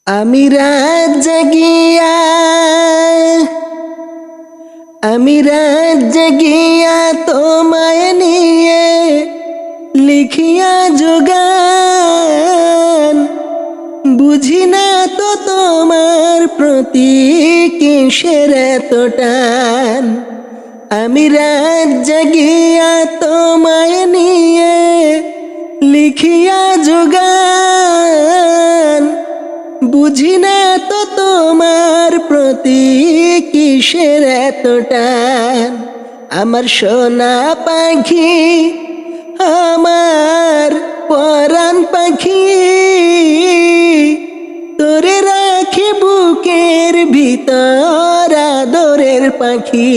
আমি রাত জাগিয়া তোমায় নিয়ে লিখিয়া যোগান, বুঝি না তো তোমার প্রতি কিসের এত টান। আমি রাত জাগিয়া তোমায় নিয়ে লিখিয়া যোগান, বুঝি না তো তোমার প্রতি কিসের এত টান। আমার সোনা পাখি, আমার পরাণ পাখি, তোরে রাখি বুকের ভিতর আদরের পাখি।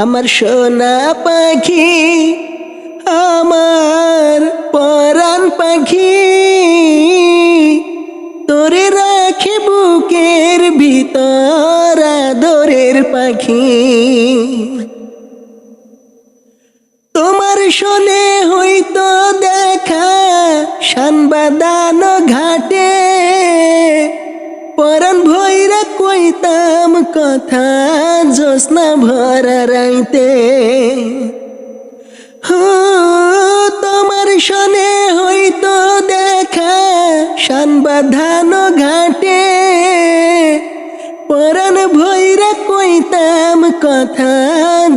আমার সোনা পাখি, আমার পরাণ পাখি, তোরে রাখি বুকের ভিতর আদরের পাখি। তোমার শোনে হইতো দেখা শান বাঁধানো ঘাটে, পরাণ ভৈরা কইতাম কথা জ্যোৎস্না ভরা রাইতে। তোমার শোনে হইতো দেখা শান বাঁধানো ঘাটে, পরাণ ভৈরা কইতাম কথা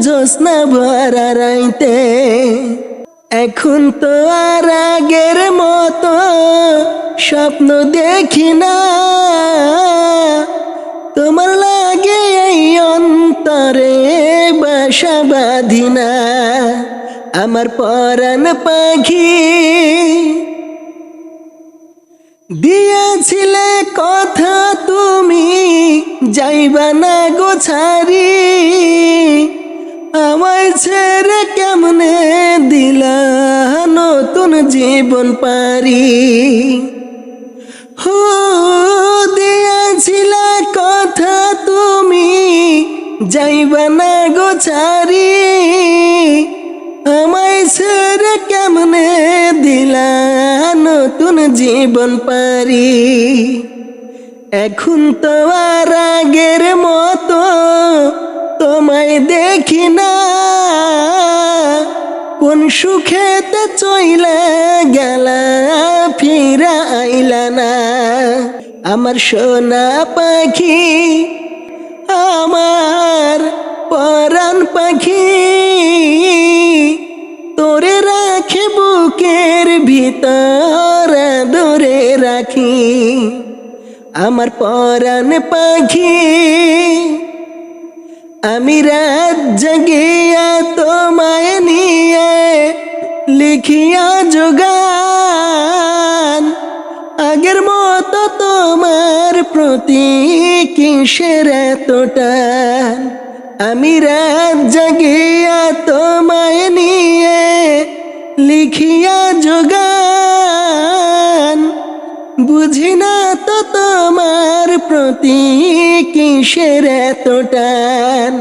জ্যোৎস্না ভরা রাইতে। এখন তো আর আগের মতো স্বপ্ন দেখি না, তোমার লাগে এই অন্তরে বাসা বাঁধি না। আমার পরাণ পাখি, দিয়েছিলে কথা তুমি যাইবা না গো ছাড়ি, আমায় ছেড়ে কেমনে দিলা নতুন জীবন পারি। দিয়েছিলে কথা তুমি যাইবা না গো ছাড়ি, আমায় ছেড়ে কেমনে দিলা নতুন জীবন পারি। এখন তো আর আগের মতো তোমায় দেখি না, কোন সুখেতে চইলা গেলা ফিরা আইলা না। আমার সোনা পাখি, আমার পরাণ পাখি, তোরে রাখি বুকের ভিতর আদরে রাখি। আমার পরাণ পাখি, আমি রাত জাগিয়া তোমায় নিয়ে লিখিয়া যোগান, আগের মতো তোমার প্রতি কিসের এত টান। আমি রাত জাগিয়া তোমায় নিয়ে লিখিয়া যোগান, বুঝি না তো তোমার প্রতি কিসের এত টান।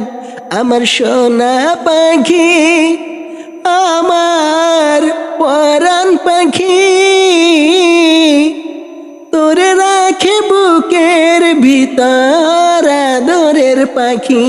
আমার সোনা পাখি, আমার পরাণ পাখি, তোরে রাখি বুকের ভিতর আদরের পাখি।